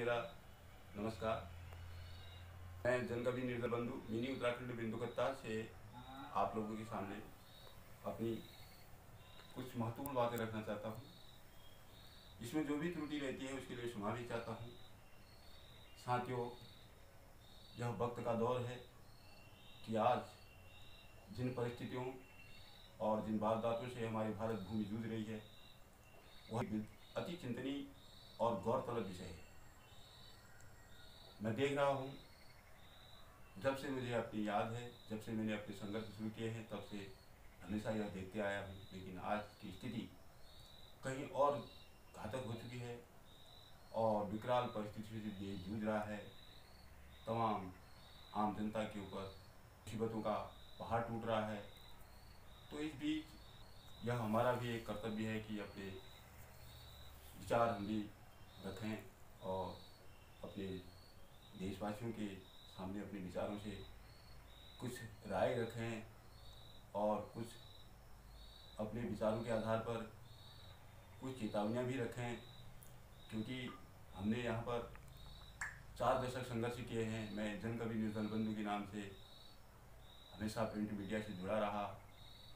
मेरा नमस्कार। मैं जनकवि निर्दल बंधु मिनी उत्तराखंड बिंदुकट्टा से आप लोगों के सामने अपनी कुछ महत्वपूर्ण बातें रखना चाहता हूँ। इसमें जो भी त्रुटि रहती है उसके लिए क्षमा भी चाहता हूँ। साथियों, यह वक्त का दौर है कि आज जिन परिस्थितियों और जिन वारदातों से हमारी भारत भूमि जूझ रही है वह अति चिंतनीय और गौरतलब विषय है। मैं देख रहा हूँ, जब से मुझे अपनी याद है, जब से मैंने अपने संघर्ष शुरू किए हैं, तब से हमेशा यह देखते आया हूँ। लेकिन आज की स्थिति कहीं और घातक हो चुकी है और विकराल परिस्थितियों से देश जूझ रहा है। तमाम आम जनता के ऊपर मुसीबतों का पहाड़ टूट रहा है। तो इस बीच यह हमारा भी एक कर्तव्य है कि अपने विचार हम भी रखें और अपने देशवासियों के सामने अपने विचारों से कुछ राय रखें और कुछ अपने विचारों के आधार पर कुछ चेतावनियाँ भी रखें, क्योंकि हमने यहाँ पर 4 दशक संघर्ष किए हैं। मैं जनकवि निर्दल बंधु के नाम से हमेशा प्रिंट मीडिया से जुड़ा रहा,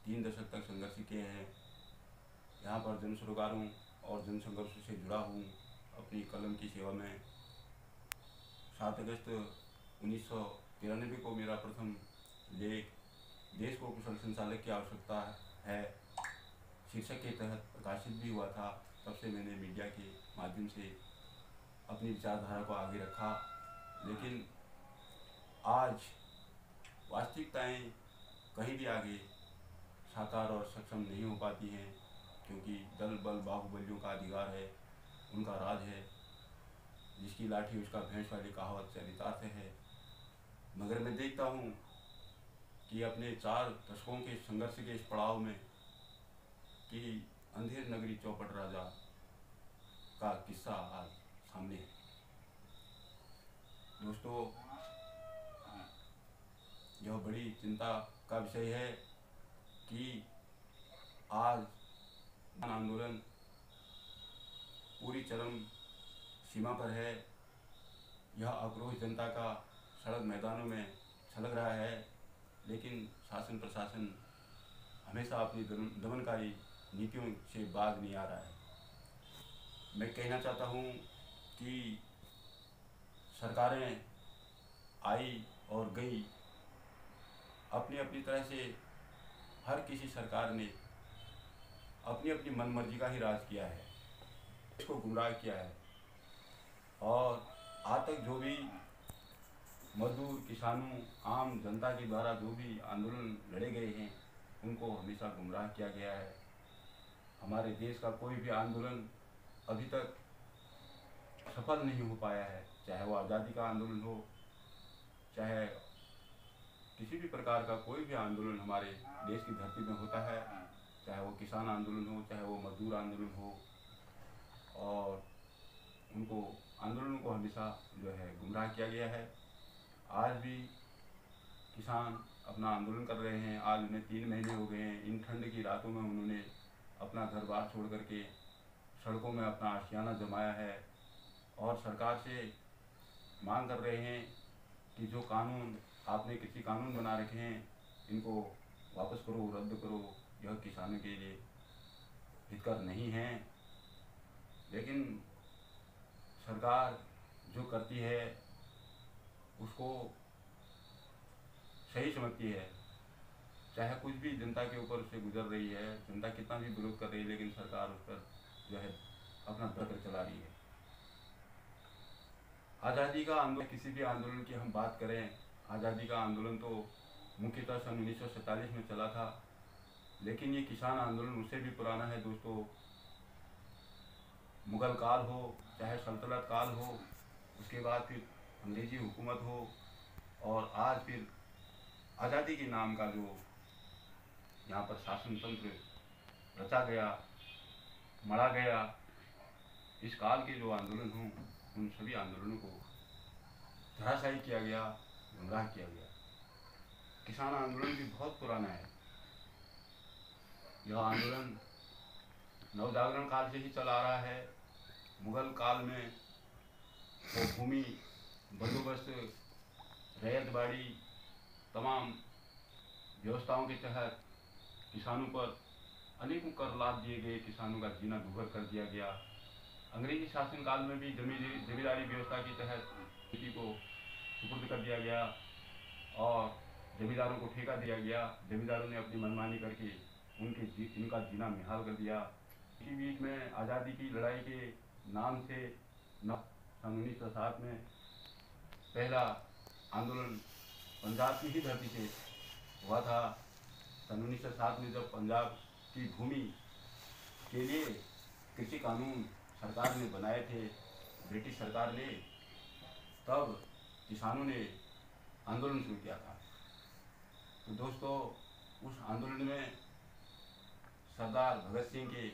3 दशक तक संघर्ष किए हैं। यहाँ पर जन सरोकारों और जन संघर्षों से जुड़ा हूँ अपनी कलम की सेवा में। 7 अगस्त 1993 को मेरा प्रथम लेख देश को कुशल संचालक की आवश्यकता है शीर्षक के तहत प्रकाशित भी हुआ था। तब से मैंने मीडिया के माध्यम से अपनी विचारधारा को आगे रखा। लेकिन आज वास्तविकताएं कहीं भी आगे साकार और सक्षम नहीं हो पाती हैं, क्योंकि दल बल बाहुबलियों का अधिकार है, उनका राज है। जिसकी लाठी उसका भैंस वाली कहावत चरितार्थ है। मगर मैं देखता हूँ कि अपने 4 दशकों के संघर्ष के इस पड़ाव में कि अंधेर नगरी चौपट राजा का किस्सा आज सामने है। दोस्तों, यह बड़ी चिंता का विषय है कि आज आंदोलन पूरी चरम सीमा पर है। यह आक्रोश जनता का सड़क मैदानों में छलक रहा है, लेकिन शासन प्रशासन हमेशा अपनी दमनकारी नीतियों से बाज नहीं आ रहा है। मैं कहना चाहता हूँ कि सरकारें आई और गई, अपनी अपनी तरह से हर किसी सरकार ने अपनी अपनी मनमर्जी का ही राज किया है, इसको गुमराह किया है। और आज तक जो भी मजदूर, किसानों, आम जनता के द्वारा जो भी आंदोलन लड़े गए हैं, उनको हमेशा गुमराह किया गया है। हमारे देश का कोई भी आंदोलन अभी तक सफल नहीं हो पाया है, चाहे वो आज़ादी का आंदोलन हो, चाहे किसी भी प्रकार का कोई भी आंदोलन हमारे देश की धरती में होता है, चाहे वो किसान आंदोलन हो, चाहे वो मजदूर आंदोलन हो। और उनको आंदोलनों को हमेशा जो है गुमराह किया गया है। आज भी किसान अपना आंदोलन कर रहे हैं। आज उन्हें 3 महीने हो गए हैं। इन ठंड की रातों में उन्होंने अपना घर बार छोड़ करके सड़कों में अपना आशियाना जमाया है और सरकार से मांग कर रहे हैं कि जो कानून आपने किसी कानून बना रखे हैं, इनको वापस करो, रद्द करो। यह किसानों के लिए हितकर नहीं है। लेकिन सरकार जो करती है उसको सही समझती है, चाहे कुछ भी जनता के ऊपर से गुजर रही है, जनता कितना भी विरोध कर रही है, लेकिन सरकार उस पर जो है अपना दखल चला रही है। आज़ादी का आंदोलन, किसी भी आंदोलन की हम बात करें, आज़ादी का आंदोलन तो मुख्यतः सन 1947 में चला था, लेकिन ये किसान आंदोलन उससे भी पुराना है दोस्तों। मुग़ल काल हो, चाहे सल्तनत काल हो, उसके बाद फिर अंग्रेज़ी हुकूमत हो, और आज फिर आज़ादी के नाम का जो यहाँ पर शासन तंत्र रचा गया, मढ़ा गया, इस काल के जो आंदोलन हों, उन सभी आंदोलनों को धराशायी किया गया, गुमराह किया गया। किसान आंदोलन भी बहुत पुराना है। यह आंदोलन नवजागरण काल से ही चला आ रहा है। मुग़ल काल में वो भूमि बंदोबस्त, रैयत बाड़ी, तमाम व्यवस्थाओं के तहत किसानों पर अनेकों कर लाभ दिए गए, किसानों का जीना दुभर कर दिया गया। अंग्रेजी शासनकाल में भी जमींदारी व्यवस्था के तहत खेती को सुपुर्द कर दिया गया और जमींदारों को ठेका दिया गया। जमींदारों ने अपनी मनमानी करके इनका जीना निहाल कर दिया। इसी बीच में आज़ादी की लड़ाई के नाम से सन 1907 में पहला आंदोलन पंजाब की ही धरती से हुआ था। सन 1907 में जब पंजाब की भूमि के लिए कृषि कानून सरकार ने बनाए थे, ब्रिटिश सरकार ने, तब किसानों ने आंदोलन शुरू किया था। तो दोस्तों, उस आंदोलन में सरदार भगत सिंह के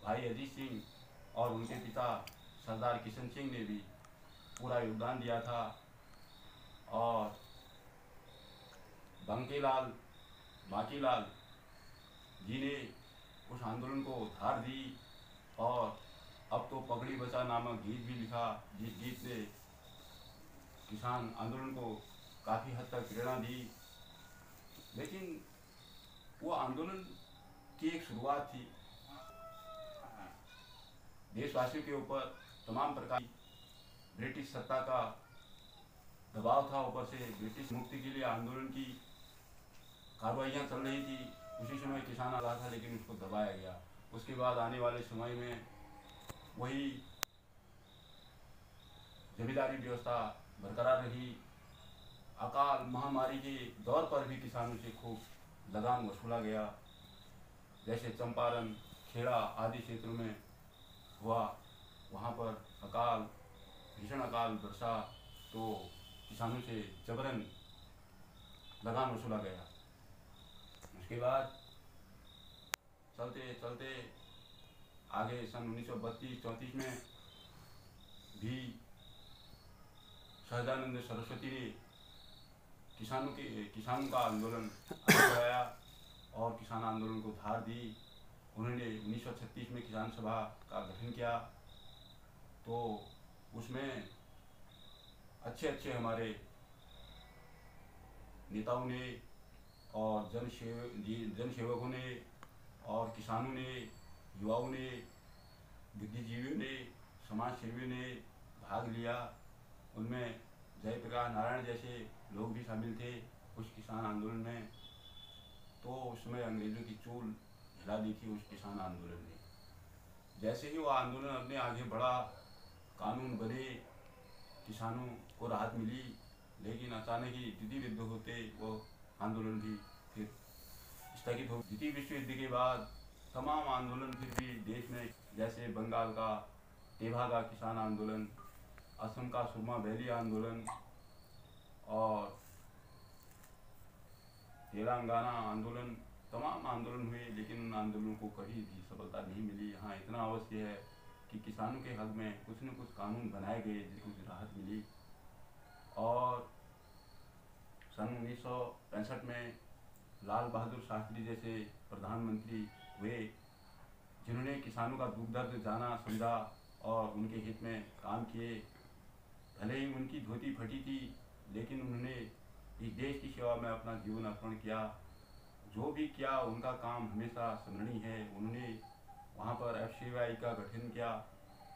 भाई अजीत सिंह और उनके पिता सरदार किशन सिंह ने भी पूरा योगदान दिया था और बांकीलाल जी ने उस आंदोलन को धार दी और अब तो पगड़ी बचा नामक गीत भी लिखा, जिस गीत ने किसान आंदोलन को काफ़ी हद तक प्रेरणा दी। लेकिन वो आंदोलन की एक शुरुआत थी। देशवासियों के ऊपर तमाम प्रकार की ब्रिटिश सत्ता का दबाव था, ऊपर से ब्रिटिश मुक्ति के लिए आंदोलन की कार्रवाइयाँ चल रही थी। उसी समय किसान आ रहा था, लेकिन उसको दबाया गया। उसके बाद आने वाले समय में वही जमींदारी व्यवस्था बरकरार रही। अकाल महामारी के दौर पर भी किसानों से खूब लगान वसूला गया। जैसे चंपारण, खेड़ा आदि क्षेत्रों में हुआ, वहाँ पर भीषण अकाल बरसा तो किसानों से जबरन लगान वसूला गया। उसके बाद चलते चलते आगे सन 1932-34 में भी सहजानंद सरस्वती ने किसानों का आंदोलन आया और किसान आंदोलन को धार दी। उन्होंने 1936 में किसान सभा का गठन किया। तो उसमें अच्छे हमारे नेताओं ने और जनसेवकों ने और किसानों ने, युवाओं ने, बुद्धिजीवियों ने, समाजसेवियों ने भाग लिया। उनमें जयप्रकाश नारायण जैसे लोग भी शामिल थे उस किसान आंदोलन में। तो उसमें अंग्रेज़ों की चूल हिला दी थी उस किसान आंदोलन ने। जैसे ही वो आंदोलन अपने आगे बढ़ा, कानून बने, किसानों को राहत मिली, लेकिन अचानक ही द्वितीय युद्ध होते वो आंदोलन भी फिर स्थगित हो। द्वितीय विश्व युद्ध के बाद तमाम आंदोलन फिर भी देश में, जैसे बंगाल का तेभागा किसान आंदोलन, असम का सुरमा वैली आंदोलन और तेलंगाना आंदोलन, तमाम आंदोलन हुए, लेकिन उन आंदोलनों को कभी भी सफलता नहीं मिली। हाँ, इतना अवश्य है कि किसानों के हक में कुछ न कुछ कानून बनाए गए जिसको राहत मिली। और सन 1965 में लाल बहादुर शास्त्री जैसे प्रधानमंत्री हुए, जिन्होंने किसानों का दुख दर्द जाना समझा और उनके हित में काम किए। भले ही उनकी धोती फटी थी, लेकिन उन्होंने इस देश की सेवा में अपना जीवन अर्पण किया। जो भी किया उनका काम हमेशा स्मरणीय है। उन्होंने वहाँ पर FCI का गठन किया।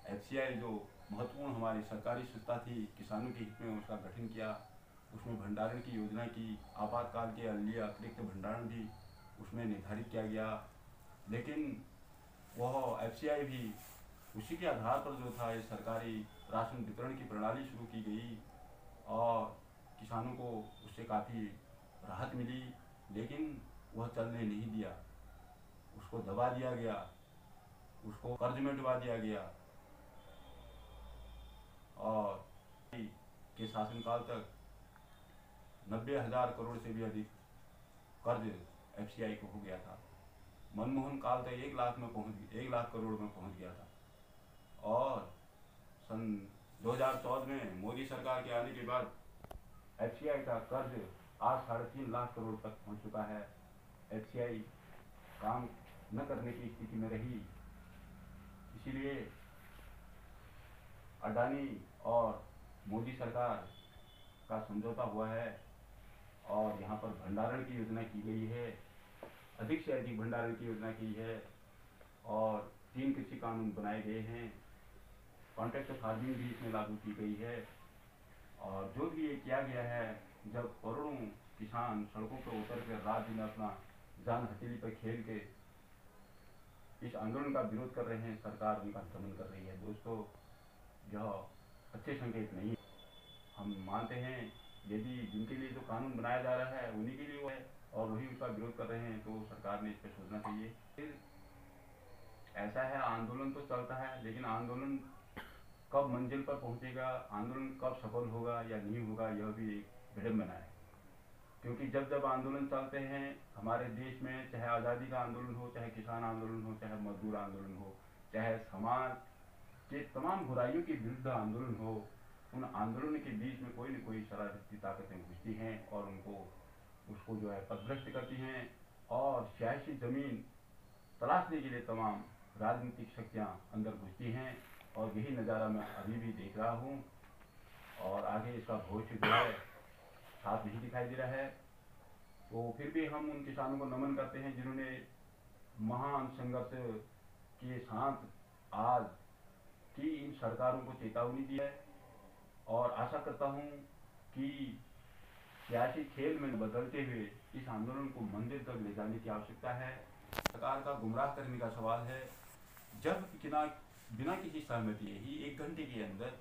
FCI जो महत्वपूर्ण हमारी सरकारी संस्था थी, किसानों के हित में उसका गठन किया। उसमें भंडारण की योजना की, आपातकाल के लिए अतिरिक्त भंडारण भी उसमें निर्धारित किया गया। लेकिन वह FCI भी उसी के आधार पर जो था, ये सरकारी राशन वितरण की प्रणाली शुरू की गई और किसानों को उससे काफ़ी राहत मिली। लेकिन वह चलने नहीं दिया, उसको दबा दिया गया, उसको कर्ज में डुबा दिया गया और के शासनकाल तक 90,000 करोड़ से भी अधिक कर्ज FCI को हो गया था। मनमोहन काल तक 1 लाख करोड़ में पहुंच गया था। और सन 2014 में मोदी सरकार के आने के बाद FCI का कर्ज आज 3.5 लाख करोड़ तक पहुंच चुका है। FCI काम न करने की स्थिति में रही, इसीलिए अडानी और मोदी सरकार का समझौता हुआ है और यहाँ पर भंडारण की योजना की गई है, अधिक से अधिक भंडारण की योजना की है और 3 कृषि कानून बनाए गए हैं। कॉन्ट्रैक्ट फार्मिंग भी इसमें लागू की गई है और जो भी ये किया गया है, जब करोड़ों किसान सड़कों पर उतर कर रात दिन अपना जान हथेली पर खेल के इस आंदोलन का विरोध कर रहे हैं, सरकार उनका दमन कर रही है। दोस्तों, यह अच्छे संकेत नहीं। हम मानते हैं यदि जिनके लिए जो कानून बनाया जा रहा है उन्हीं के लिए वो है और वही उसका विरोध कर रहे हैं, तो सरकार ने इस पर सोचना चाहिए। फिर ऐसा है, आंदोलन तो चलता है, लेकिन आंदोलन कब मंजिल पर पहुंचेगा, आंदोलन कब सफल होगा या नहीं होगा, यह भी एक विडंबना है। क्योंकि जब जब आंदोलन चलते हैं हमारे देश में, चाहे आज़ादी का आंदोलन हो, चाहे किसान आंदोलन हो, चाहे मजदूर आंदोलन हो, चाहे समाज के तमाम बुराइयों के विरुद्ध आंदोलन हो, उन आंदोलन के बीच में कोई न कोई शरारती ताकतें घुसती हैं और उसको जो है पथभ्रष्ट करती हैं और सियासी जमीन तलाशने के लिए तमाम राजनीतिक शक्तियाँ अंदर घुसती हैं और यही नज़ारा मैं अभी भी देख रहा हूँ और आगे इसका भविष्य जो है साफ नहीं दिखाई दे रहा है। तो फिर भी हम उन किसानों को नमन करते हैं जिन्होंने महान संघर्ष के साथ आज की इन सरकारों को चेतावनी दी है और आशा करता हूँ कि सियासी खेल में बदलते हुए इस आंदोलन को मंदिर तक ले जाने की आवश्यकता है। सरकार का गुमराह करने का सवाल है। जब बिना किसी सहमति ही 1 घंटे के अंदर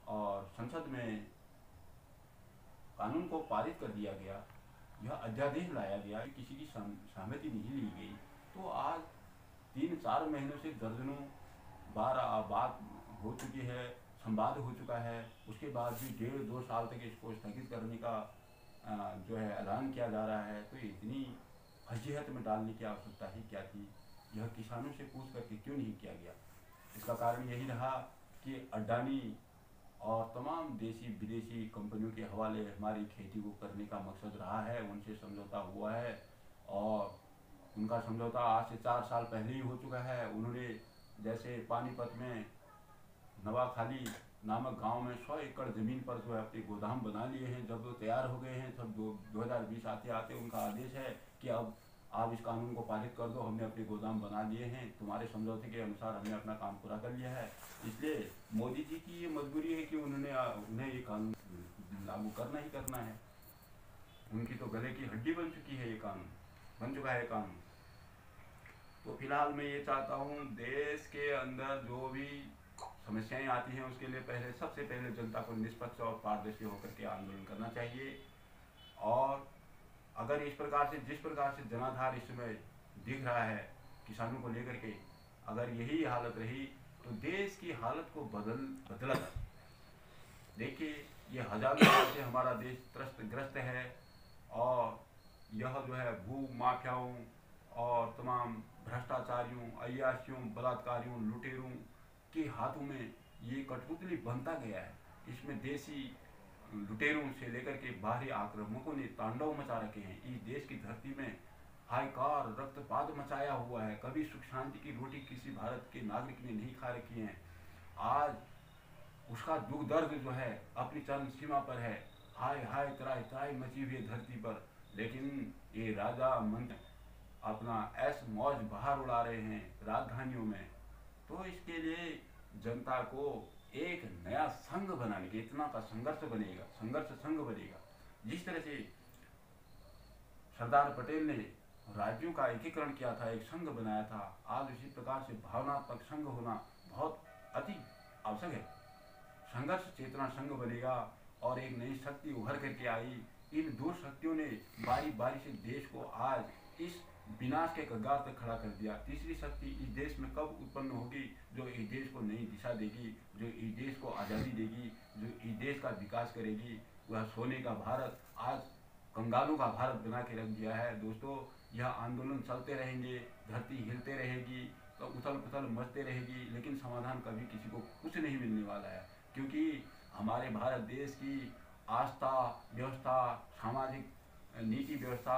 और संसद में कानून को पारित कर दिया गया, यह अध्यादेश लाया गया, किसी की सहमति नहीं ली गई, तो आज 3-4 महीनों से दर्जनों बार बात हो चुकी है, संवाद हो चुका है, उसके बाद भी 1.5-2 साल तक इसको स्थगित करने का जो है ऐलान किया जा रहा है। तो इतनी फजीहत में डालने की आवश्यकता ही क्या थी? यह किसानों से पूछ करके क्यों नहीं किया गया? इसका कारण यही रहा कि अडानी और तमाम देशी विदेशी कंपनियों के हवाले हमारी खेती को करने का मकसद रहा है। उनसे समझौता हुआ है और उनका समझौता आज से 4 साल पहले ही हो चुका है। उन्होंने जैसे पानीपत में नवाखाली नामक गांव में 100 एकड़ ज़मीन पर जो है अपने गोदाम बना लिए हैं। जब वो तैयार हो गए हैं, तब 2020 आते आते उनका आदेश है कि अब आप इस कानून को पारित कर दो, हमने अपने गोदाम बना लिए हैं, तुम्हारे समझौते के अनुसार हमने अपना काम पूरा कर लिया है। इसलिए मोदी जी की ये मजबूरी है कि उन्हें ये कानून लागू करना ही करना है। उनकी तो गले की हड्डी बन चुकी है, ये कानून बन चुका है कानून। तो फिलहाल मैं ये चाहता हूँ, देश के अंदर जो भी समस्याएं आती हैं उसके लिए सबसे पहले जनता को निष्पक्ष और पारदर्शी होकर के आंदोलन करना चाहिए। और अगर जिस प्रकार से जनाधार इस समय दिख रहा है किसानों को लेकर के, अगर यही हालत रही तो देश की हालत को बदला था। देखिए, ये हजारों साल से हमारा देश त्रस्तग्रस्त है और यह जो है भू माफियाओं और तमाम भ्रष्टाचारियों, अय्याशियों, बलात्कारियों, लुटेरों के हाथों में ये कठपुतली बनता गया है। इसमें देशी लुटेरों से लेकर के बाहरी आक्रामकों ने तांडव मचा रखे हैं। इस देश की धरती में हायकार रक्तपात मचाया हुआ है। कभी सुख शांति की रोटी किसी भारत के नागरिक ने नहीं खा रखी है। आज उसका दुख दर्द जो है अपनी चरम सीमा पर है। हाय हाय त्राय त्राय मची हुई धरती पर, लेकिन ये राजा मंत्री अपना ऐश मौज बाहर उड़ा रहे हैं राजधानियों में। तो इसके लिए जनता को एक नया संघ बनाने के, इतना का संघर्ष संघ बनेगा। जिस तरह से सरदार पटेल ने राज्यों का एकीकरण किया था, एक संघ बनाया था, आज उसी प्रकार से भावनात्मक संघ होना बहुत अति आवश्यक है। संघर्ष चेतना संघ बनेगा और एक नई शक्ति उभर करके आई। इन 2 शक्तियों ने बारी बारी से देश को आज इस विनाश के कगार तक खड़ा कर दिया। तीसरी शक्ति इस देश में कब उत्पन्न होगी जो इस देश को नई दिशा देगी, जो इस देश को आज़ादी देगी, जो इस देश का विकास करेगी? वह सोने का भारत आज कंगालों का भारत बना के रख दिया है। दोस्तों, यह आंदोलन चलते रहेंगे, धरती हिलते रहेगी, तो उथल पुथल मचते रहेगी, लेकिन समाधान कभी किसी को कुछ नहीं मिलने वाला है। क्योंकि हमारे भारत देश की आस्था व्यवस्था, सामाजिक नीति व्यवस्था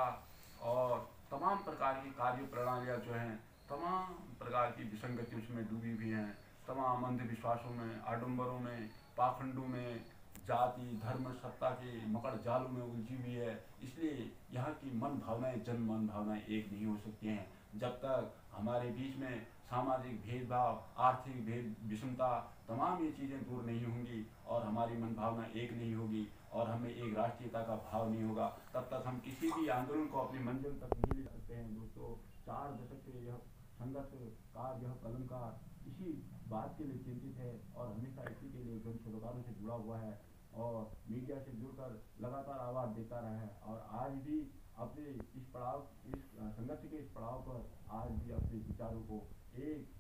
और तमाम प्रकार की कार्य प्रणालियाँ जो हैं, तमाम प्रकार की विसंगति उसमें डूबी हुई हैं। तमाम अंधविश्वासों में, आडंबरों में, पाखंडों में, जाति धर्म सत्ता के मकड़ जालों में उलझी हुई है। इसलिए यहाँ की मन भावनाएं, जन मन भावनाएं एक नहीं हो सकती हैं जब तक हमारे बीच में सामाजिक भेदभाव, आर्थिक भेद विषमता, तमाम ये चीज़ें दूर नहीं होंगी और हमारी मन भावना एक नहीं होगी और हमें एक राष्ट्रीयता का भाव नहीं होगा, तब तक हम किसी भी आंदोलन को अपनी मंजिल तक नहीं ले सकते हैं। दोस्तों, 4 दशक से यह संघर्ष का यह कलम का इसी बात के लिए चिंतित है और हमेशा इसी के लिए जन सरोकारों से जुड़ा हुआ है और मीडिया से जुड़कर लगातार आवाज़ देता रहा है और आज भी अपने इस पड़ाव, इस संघर्ष के इस पड़ाव पर आज भी अपने विचारों को एक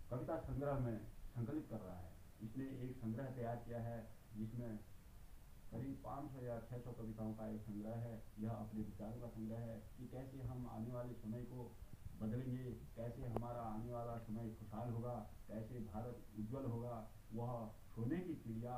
कविता संग्रह में संकलित कर रहा है। इसने एक संग्रह तैयार किया है जिसमें करीब 500 या 600 कविताओं का एक संग्रह है। यह अपने विचारों का संग्रह है कि कैसे हम आने वाले समय को बदलेंगे, कैसे हमारा आने वाला समय खुशहाल होगा, कैसे भारत उज्जवल होगा। वह सोने की चिड़िया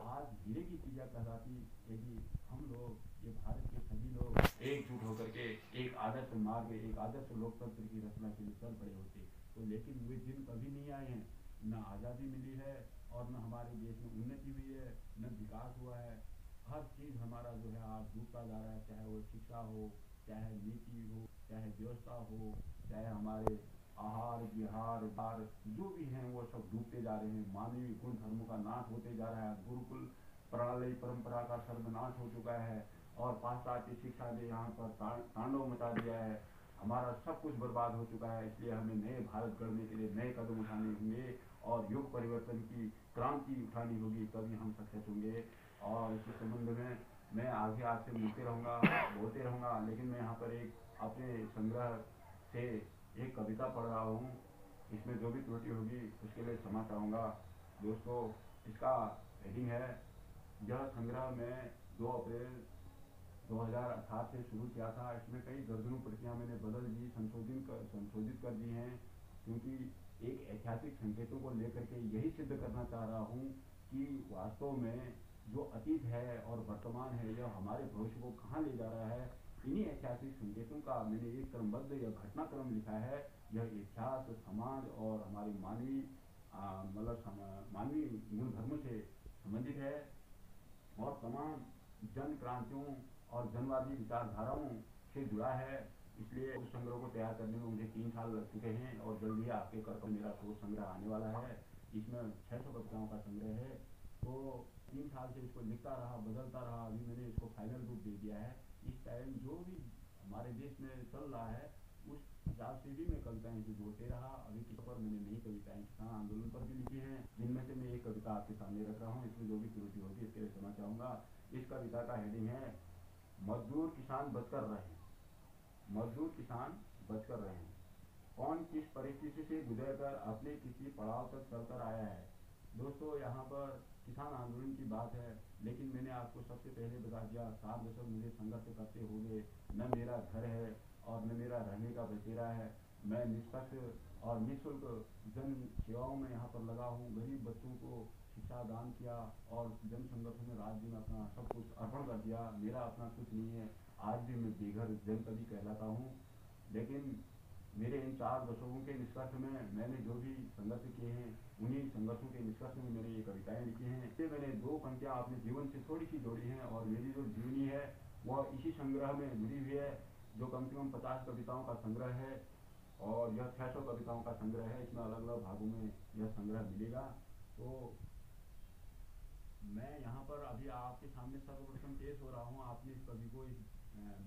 आज हीरे की चिड़िया कहलाती यदि हम लोग, ये भारत के सभी लोग एकजुट होकर के एक आदर्श मार्ग, एक आदर्श लोकतंत्र की रचना के लिए चल पड़े होते। तो लेकिन वे दिन कभी नहीं आए हैं। न आज़ादी मिली है और न हमारे देश में उन्नति हुई है, न विकास हुआ है। हर चीज़ हमारा जो है आज डूबता जा रहा है, चाहे वो शिक्षा हो, चाहे नीति हो, चाहे व्यवस्था हो, चाहे हमारे आहार विहार बार जो भी हैं वो सब डूबते जा रहे हैं। मानवीय गुण धर्मों का नाश होते जा रहा है। गुरुकुल प्रणाली परंपरा का सर्वनाश हो चुका है और पाश्चात्य शिक्षा ने यहाँ पर तांडव मचा दिया है। हमारा सब कुछ बर्बाद हो चुका है। इसलिए हमें नए भारत गढ़ने के लिए नए कदम उठाने होंगे और युग परिवर्तन की क्रांति उठानी होगी, तभी हम सक्सेस होंगे। और इस संबंध में मैं आगे आपसे मिलते रहूँगा, बोलते रहूँगा, लेकिन मैं यहाँ पर एक अपने संग्रह से एक कविता पढ़ रहा हूँ। इसमें जो भी त्रुटि होगी उसके लिए क्षमा चाहूँगा। दोस्तों, इसका हेडिंग है, यह संग्रह में 2 अप्रैल 2018 से शुरू किया था। इसमें कई दर्जनों प्रतियां मैंने बदल दी, संशोधित कर दी हैं, क्योंकि एक ऐतिहासिक संकेतों को लेकर के यही सिद्ध करना चाह रहा हूँ कि वास्तव में जो अतीत है और वर्तमान है यह हमारे भविष्य को कहाँ ले जा रहा है। इन्हीं ऐतिहासिक संकेतों का मैंने एक क्रमबद्ध या घटनाक्रम लिखा है। यह इतिहास, समाज और हमारे मानवीय मानवीय गुण धर्मों से संबंधित है और तमाम जन क्रांतियों और जनवादी विचारधाराओं से जुड़ा है। इसलिए उस संग्रह को तैयार करने में मुझे 3 साल लग चुके हैं और जल्दी ही आपके कर पर मेरा शोध संग्रह आने वाला है। इसमें 600 कविताओं का संग्रह है। तो 3 साल से इसको लिखता रहा, बदलता रहा, अभी मैंने इसको फाइनल रूप दे दिया है। इस टाइम जो भी हमारे देश में चल रहा है उस हिसाब से भी मैं कविताएं इसे जोड़ते रहा। अभी किस पर मैंने नई कविताएं किसान आंदोलन पर भी लिखी हैं, जिनमें से मैं एक कविता आपके सामने रख रहा हूँ। इसमें जो भी त्रुटि होगी इसके लिए क्षमा चाहूँगा। इस कविता का हेडिंग है, मजदूर किसान बचकर रहे। मजदूर किसान बचकर रहे। कौन किस परिस्थिति से गुजरकर अपने किसी पड़ाव तक चलकर आया है। दोस्तों, यहाँ पर किसान आंदोलन की बात है, लेकिन मैंने आपको सबसे पहले बता दिया 7 दशक मुझे संघर्ष करते हुए न मेरा घर है और न मेरा रहने का बसेरा है। मैं निष्पक्ष और निःशुल्क जन सेवाओं में यहाँ पर लगा हूँ। गरीब बच्चों को शिक्षा दान किया और जन संगठन में राज्य में अपना सब कुछ अर्पण कर दिया। मेरा अपना कुछ नहीं है। आज भी मैं बेघर जनपदी कहलाता हूँ। लेकिन मेरे इन 4 दशकों के निष्कर्ष में मैंने जो भी संघर्ष किए हैं, उन्हीं संघर्षों के निष्कर्ष में मैंने ये कविताएं लिखी हैं। इससे मैंने 2 पंक्तियां अपने जीवन से थोड़ी सी जोड़ी हैं और मेरी जो जीवनी है वह इसी संग्रह में जुड़ी हुई है, जो कम से कम 50 कविताओं का संग्रह है और यह 600 कविताओं का संग्रह है। इसमें अलग अलग भागों में यह संग्रह मिलेगा। तो मैं यहाँ पर अभी आपके सामने सर्वप्रथम पेश हो रहा हूँ। आपने इस कवि को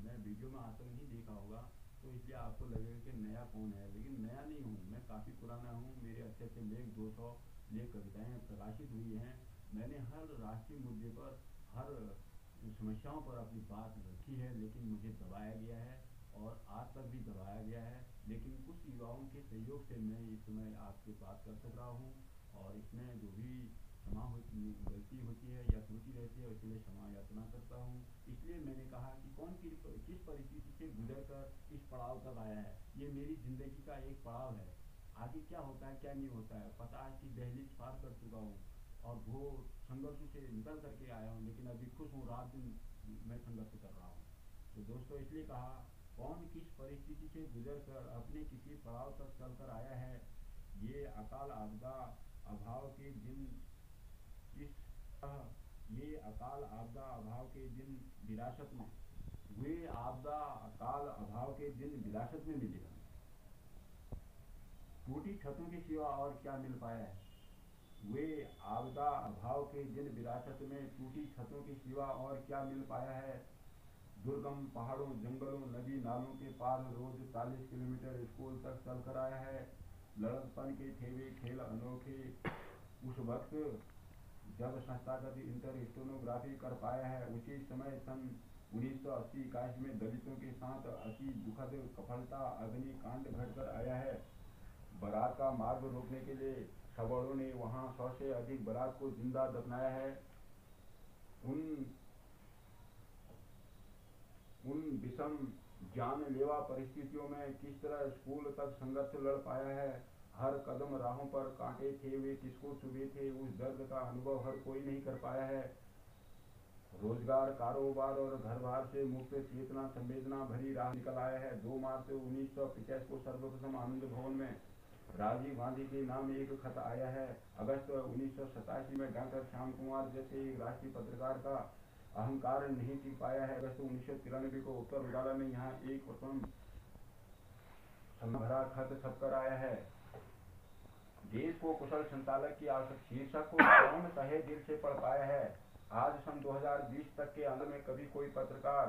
मैं वीडियो में आज तक नहीं देखा होगा, तो इसलिए आपको लगेगा कि नया कौन है, लेकिन नया नहीं हूँ, मैं काफ़ी पुराना हूँ। मेरे अच्छे अच्छे लेख 200 लेख कविताएँ प्रकाशित हुई हैं। मैंने हर राष्ट्रीय मुद्दे पर, हर समस्याओं पर अपनी बात रखी है, लेकिन मुझे दबाया गया है और आज तक भी दबाया गया है। लेकिन कुछ युवाओं के सहयोग से मैं इस समय आपसे बात कर सक रहा हूँ और इसमें जो भी गलती होती है या त्रुटि रहती है उसके लिए क्षमा याचना करता हूँ। इसलिए मैंने कहा कि कौन किस परिस्थिति से गुजर कर इस पड़ाव तक आया है। ये मेरी ज़िंदगी का एक पड़ाव है। आगे क्या होता है क्या नहीं होता है, 50 की दहलीज पार कर चुका हूँ और वो संघर्ष से निकल करके आया हूँ, लेकिन अभी खुश हूँ, रात दिन मैं संघर्ष कर रहा हूँ। तो दोस्तों, इसलिए कहा, कौन किस परिस्थिति से गुजर कर अपने किसी पड़ाव तक चल कर आया है। ये अकाल आपदा अभाव के दिन इस ये अकाल आपदा अभाव के दिन विरासत में, वे आपदा अकाल अभाव के दिन विरासत में मिले हमें। टूटी छतों की सिवा और क्या मिल पाया है? वे आपदा अभाव के दिन विरासत में टूटी छतों की सिवा और क्या मिल पाया है? दुर्गम पहाड़ों, जंगलों, नदी नालों के पार रोज 40 किलोमीटर स्कूल तक चल कर आया है। लड़कपन के थे वे खेल अनोखे उस वक्त जब संस्थागत इंटर स्टेनोग्राफी कर पाया है। उसी समय सन 1980-81 में दलितों के साथ अति दुखद कफलता अग्निकांड घटकर आया है। बारात का मार्ग रोकने के लिए सवर्णों ने वहां 100 से अधिक बारात को जिंदा दफनाया है। उन विषम जानलेवा परिस्थितियों में किस तरह स्कूल तक संघर्ष लड़ पाया है। हर कदम राहों पर कांटे थे, वे किसको चुभे थे, उस दर्द का अनुभव हर कोई नहीं कर पाया है। रोजगार, कारोबार और घर बार से मुक्त चेतना संवेदना भरी राह निकल आया है। 2 मार्च 1950 को सर्वप्रथम आनंद भवन में राजीव गांधी के नाम एक खत आया है। अगस्त 1987 में डॉक्टर श्याम कुमार जैसे एक राष्ट्रीय पत्रकार का अहंकार नहीं टिक पाया है। अगस्त 1993 को उत्तर उजाला में यहाँ एक प्रथम भरा खत छपकर आया है। देश को कुशल संचालक की आवश्यकता शीर्षक को कौन तहे दिल से पढ़ पाया है? आज सन 2020 तक के अंत में कभी कोई पत्रकार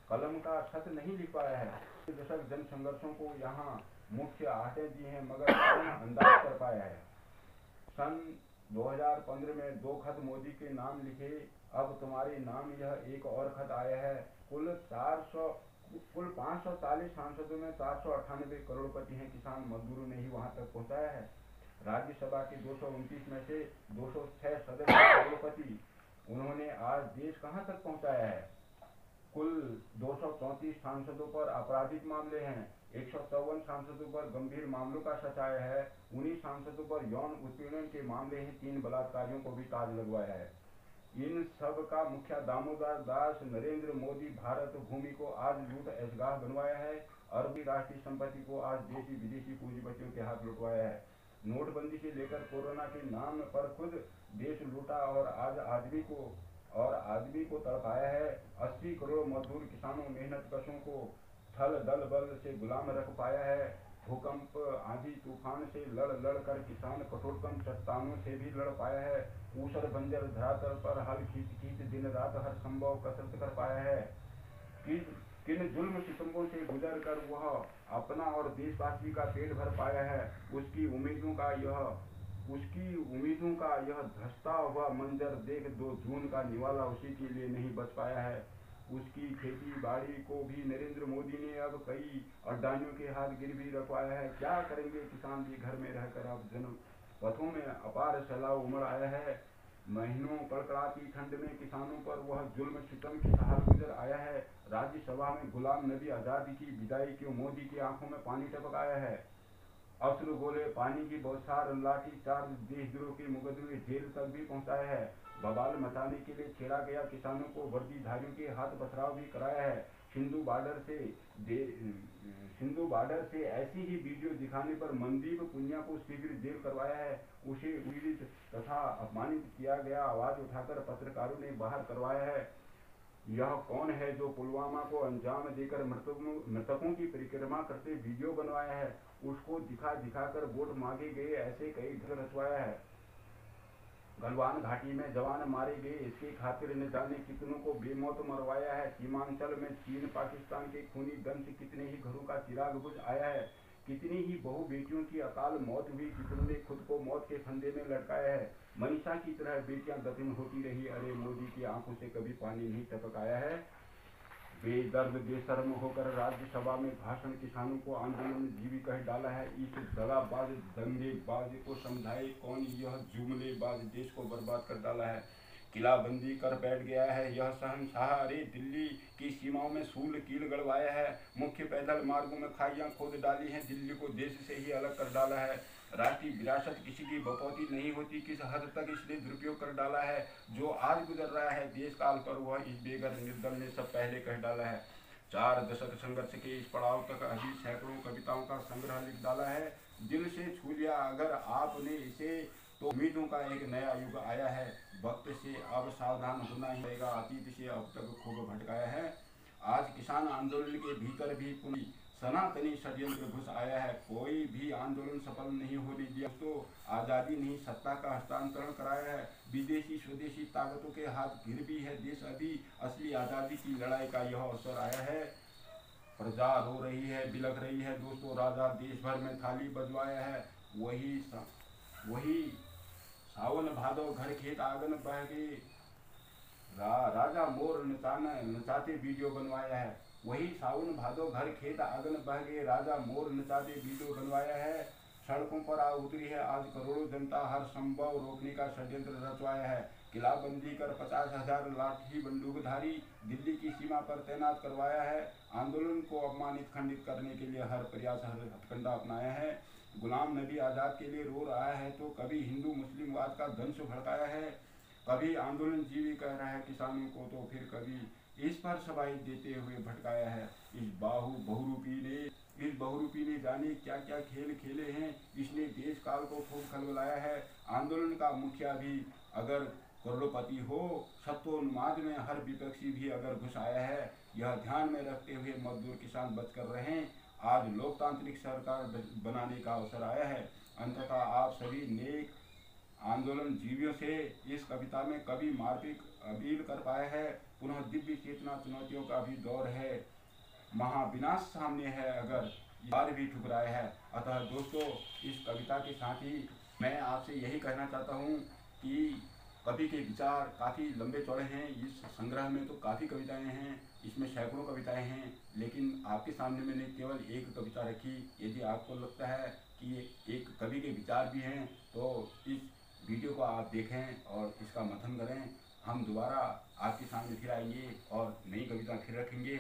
कलम का खत नहीं लिख पाया है। दशक जन संघर्षों को यहाँ मुख्य आटे दिए हैं, मगर कौन अंदाज कर पाया है? सन 2015 में 2 खत मोदी के नाम लिखे, अब तुम्हारे नाम यह एक और खत आया है। कुल 540 सांसदों में 498 करोड़पति हैं, किसान मजदूरों ने ही वहां तक पहुंचाया है। राज्यसभा के 229 में से 206 सदस्य करोड़पति, उन्होंने आज देश कहां तक पहुंचाया है। कुल 234 सांसदों पर आपराधिक मामले हैं, 154 सांसदों पर गंभीर मामलों का सचाया है, 19 सांसदों पर यौन उत्पीड़न के मामले हैं, 3 बलात्कारियों को भी ताज लगवाया है। इन सब का मुखिया दामोदर दास नरेंद्र मोदी भारत भूमि को आज लूट ऐशगाह बनवाया है। अरबी राष्ट्रीय संपत्ति को आज देशी विदेशी पूंजीपतियों के हाथ लुटवाया है। नोटबंदी से लेकर कोरोना के नाम पर खुद देश लूटा और आज आदमी को तड़पाया है। 80 करोड़ मजदूर किसानों मेहनत कशों को थल दल बल से गुलाम रख पाया है। भूकंप आंधी तूफान से लड़ कर किसान कठोरतम चट्टानों से भी लड़ पाया है। ऊसर बंजर धरातल पर हल खींच दिन रात हर संभव कसरत कर पाया है। किन जुल्म सितम्बों से गुजर कर वह अपना और देशवासी का पेट भर पाया है। उसकी उम्मीदों का यह धंसता हुआ मंजर देख 2 जून का निवाला उसी के लिए नहीं बच पाया है। उसकी खेती बाड़ी को भी नरेंद्र मोदी ने अब कई अड्डानियों के हाथ गिरवी रखवाया है। क्या करेंगे किसान भी घर में रहकर? अब जनपथों में अपार सैलाब उमड़ आया है। महीनों कड़कड़ाती ठंड में किसानों पर वह जुल्म सितम की हाल गुजर आया है। राज्यसभा में गुलाम नबी आजाद की विदाई क्यों मोदी की आंखों में पानी टपक आया है। अश्रु गोले, पानी की बौछार, लाठी चार्ज, देशद्रोह के मुकदमे जेल तक भी पहुंचाया है। बवाल मचाने के लिए छेड़ा गया किसानों को वर्दीधारियों के हाथ पथराव भी कराया है। सिंधु बॉर्डर से ऐसी ही वीडियो दिखाने पर मनदीप पुनिया को शीघ्र जेल करवाया है। उसे पीड़ित तथा अपमानित किया गया, आवाज उठाकर पत्रकारों ने बाहर करवाया है। यह कौन है जो पुलवामा को अंजाम देकर मृतकों की परिक्रमा करते वीडियो बनवाया है। उसको दिखा कर वोट मांगे गए, ऐसे कई ढंग रचवाया है। गलवान घाटी में जवान मारे गए, इसके खातिर न जाने कितनों को बेमौत मरवाया है। सीमांचल में चीन पाकिस्तान के खूनी दंश कितने ही घरों का चिराग बुझ आया है। कितनी ही बहु बेटियों की अकाल मौत हुई, कितनों ने खुद को मौत के फंदे में लटकाया है। मनीषा की तरह बेटियां दफन होती रही। अरे मोदी की आंखों से कभी पानी नहीं टपक आया है। बेदर्द बेशर्म होकर राज्यसभा में भाषण किसानों को आंदोलन जीवी कह डाला है। इस दगाबाज दंगेबाज को समझाए कौन, यह जुमलेबाज देश को बर्बाद कर डाला है। किलाबंदी कर बैठ गया है यह शहंशाह। अरे दिल्ली की सीमाओं में सूल कील गड़वाया है। मुख्य पैदल मार्गों में खाइयां खोद डाली हैं। दिल्ली को देश से ही अलग कर डाला है। राष्ट्रीय विरासत किसी की बकौती नहीं होती, किस हद तक इसने दुरुपयोग कर डाला है। जो आज गुजर रहा है देश काल पर, वह इस बेघर निर्दल ने सब पहले कह डाला है। 4 दशक संघर्ष के इस पड़ाव तक अभी सैकड़ों कविताओं का संग्रह लिख डाला है। दिल से छू लिया अगर आपने इसे तो उम्मीदों का एक नया युग आया है। वक्त से अब सावधान होना ही पड़ेगा। अतीत से अब तक खूब भटकाया है। आज किसान आंदोलन के भीतर भी पूरी सनातनी षड्यंत्र घुस आया है। कोई भी आंदोलन सफल नहीं होने दिया। तो आज़ादी नहीं सत्ता का हस्तांतरण कराया है। विदेशी स्वदेशी ताकतों के हाथ गिर भी है देश। अभी असली आज़ादी की लड़ाई का यह अवसर आया है। प्रजा रो रही है, बिलख रही है दोस्तों। राजा देश भर में थाली बजवाया है। वही सावन भादो घर खेत आंगन बह गए। राजा मोर नचाते वीडियो बनवाया है। वही सावन भादो घर खेत आंगन बह गए। राजा मोर नचाते वीडियो बनवाया है। सड़कों पर आ उतरी है आज करोड़ों जनता। हर संभव रोकने का षड्यंत्र रचवाया है। किलाबंदी कर 50,000 लाठी बंदूकधारी दिल्ली की सीमा पर तैनात करवाया है। आंदोलन को अपमानित खंडित करने के लिए हर प्रयास हर हथकंडा अपनाया है। गुलाम नबी आज़ाद के लिए रो रहा है तो कभी हिंदू मुस्लिम वाद का दंश भड़काया है। कभी आंदोलन जीवी कह रहा है किसानों को तो फिर कभी इस पर सवाई देते हुए भटकाया है। इस बहुरूपी ने जाने क्या क्या खेल खेले हैं। इसने देश काल को खूब खलबलाया है। आंदोलन का मुखिया भी अगर करोड़पति हो, सत्तोन्माद में हर विपक्षी भी अगर घुस आया है। यह ध्यान में रखते हुए मजदूर किसान बच कर रहें। आज लोकतांत्रिक सरकार बनाने का अवसर आया है। अंततः आप सभी नेक आंदोलन जीवियों से इस कविता में कवि मार्मिक अपील कर पाए है। पुनः दिव्य चेतना चुनौतियों का भी दौर है। महाविनाश सामने है अगर बार भी ठुकराया है। अतः दोस्तों, इस कविता के साथ ही मैं आपसे यही कहना चाहता हूँ कि कवि के विचार काफ़ी लंबे चौड़े हैं। इस संग्रह में तो काफ़ी कविताएं हैं, इसमें सैकड़ों कविताएं हैं, लेकिन आपके सामने मैंने केवल एक कविता रखी। यदि आपको लगता है कि एक कवि के विचार भी हैं तो इस वीडियो को आप देखें और इसका मंथन करें। हम दोबारा आपके सामने फिर आएंगे और नई कविता फिर रखेंगे।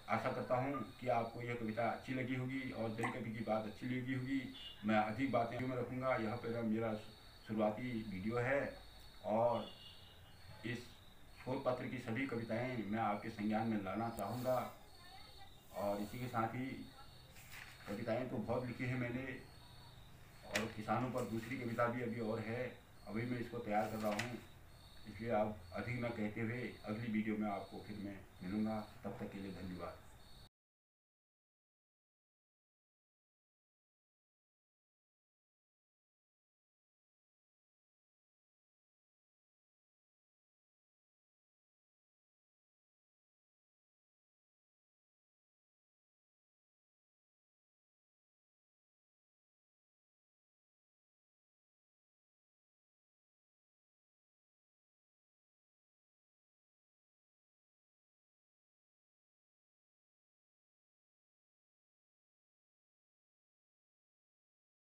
आशा करता हूँ कि आपको यह कविता अच्छी लगी होगी और जन कवि की बात अच्छी लगी होगी। मैं अधिक बातें में रखूँगा। यह पर मेरा शुरुआती वीडियो है और इस शोध पत्र की सभी कविताएं मैं आपके संज्ञान में लाना चाहूँगा। और इसी के साथ ही कविताएं तो बहुत लिखी हैं मैंने और किसानों पर दूसरी कविता भी अभी और है। अभी मैं इसको तैयार कर रहा हूँ, इसलिए आप अधिक न कहते हुए अगली वीडियो में आपको फिर मैं मिलूँगा। तब तक के लिए धन्यवाद।